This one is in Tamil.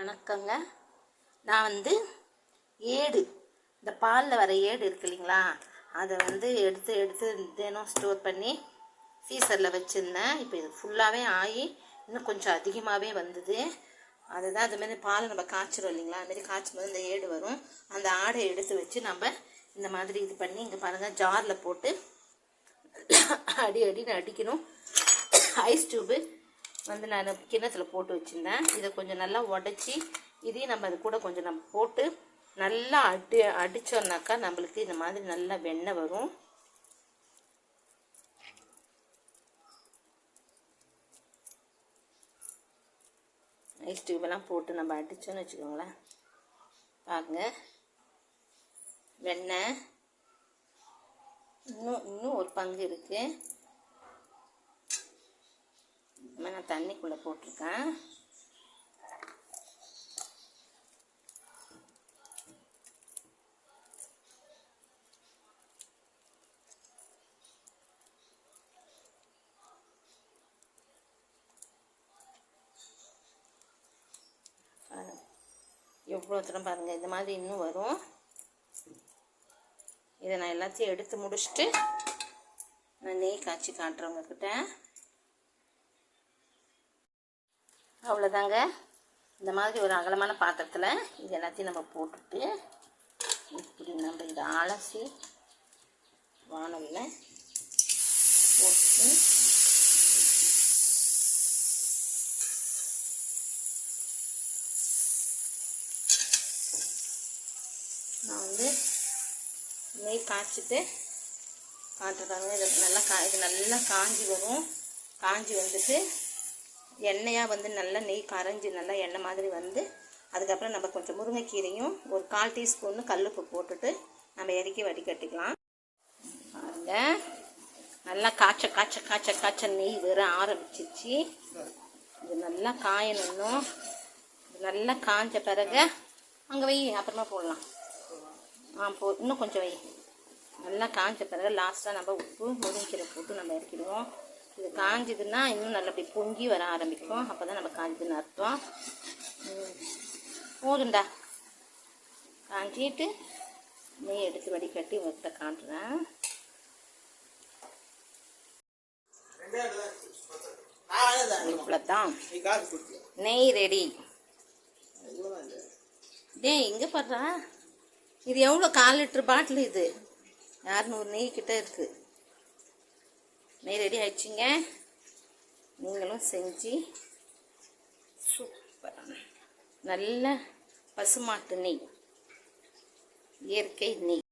வணக்கங்க. நான் ஏடு, இந்த பாலில் வர ஏடு இருக்கு இல்லைங்களா, அதை எடுத்து தினம் ஸ்டோர் பண்ணி ஃப்ரீசரில் வச்சுருந்தேன். இப்போ இது ஃபுல்லாகவே ஆகி இன்னும் கொஞ்சம் அதிகமாகவே வந்தது. அதுதான் அதுமாரி பால் நம்ம காய்ச்சிரும் இல்லைங்களா, அதுமாரி காய்ச்சும் போது இந்த ஏடு வரும். அந்த ஆடை எடுத்து வச்சு நம்ம இந்த மாதிரி இது பண்ணி இங்கே பாருங்கள், ஜாரில் போட்டு அடின்னு அடிக்கணும். ஐஸ் டியூபு நான் கிண்ணத்தில் போட்டு வச்சுருந்தேன். இதை கொஞ்சம் நல்லா உடச்சி இதையும் நம்ம அது கூட கொஞ்சம் நம்ம போட்டு நல்லா அடித்தோம்னாக்கா நம்மளுக்கு இந்த மாதிரி நல்லா வெண்ணெய் வரும். ஐஸ் டியூபெல்லாம் போட்டு நம்ம அடித்தோன்னு வச்சுக்கோங்களேன், பாருங்க வெண்ணெய் இன்னும் ஒரு பங்கு இருக்குது. நான் தண்ணிக்குள்ளே போட்டிருக்கேன். எவ்வளோ தூரம் பாருங்கள், இந்த மாதிரி இன்னும் வரும். இதை நான் எல்லாத்தையும் எடுத்து முடிச்சுட்டு நான் நெய் காய்ச்சி காட்டுறவங்கக்கிட்ட. அவ்வளோதாங்க. இந்த மாதிரி ஒரு அகலமான பாத்திரத்தில் இது எல்லாத்தையும் நம்ம போட்டுட்டு இப்படி நம்ம இதை அலசி வானலில் போட்டு நான் நெய் காய்ச்சிட்டு காட்டுறாங்க. இது நல்லா காஞ்சி வரும். காஞ்சி வந்துட்டு எண்ணெயாக நல்லா நெய் கரைஞ்சி நல்லா எண்ணெய் மாதிரி அதுக்கப்புறம் நம்ம கொஞ்சம் முருங்கைக்கீரையும் ஒரு 1/4 டீஸ்பூன் கல்லுப்பு போட்டுட்டு நம்ம இறக்கி வடிகட்டிக்கலாம். பாருங்க, நல்லா காய்ச்ச நெய் வர ஆரம்பிச்சிச்சு. இது நல்லா காயணும். நல்லா காஞ்ச பிறகு அங்கே வை, அப்புறமா போடலாம். இன்னும் கொஞ்சம் வை. நல்லா காஞ்ச பிறகு லாஸ்ட்டாக நம்ம உப்பு முருங்கைக்கீரை போட்டு நம்ம இறக்கிடுவோம். இது காஞ்சதுன்னா இன்னும் நல்லா அப்படி பொங்கி வர ஆரம்பிக்கும். அப்போ தான் நம்ம காஞ்சதுன்னு அர்த்தம். போதுண்டா, காஞ்சிட்டு நெய் எடுத்து வடிகட்டி உங்கள்கிட்ட காட்டுறேன். இவ்வளோதான், நெய் ரெடி. இங்கே பாடுறா, இது எவ்வளோ 1/4 லிட்டர் பாட்டில், இது 200 நெய் கிட்ட இருக்குது. நெய் ரெடி ஆயிடுச்சுங்க. நீங்களும் செஞ்சு சூப்பரான நல்ல பசுமாட்டு நெய், இயற்கை நெய்.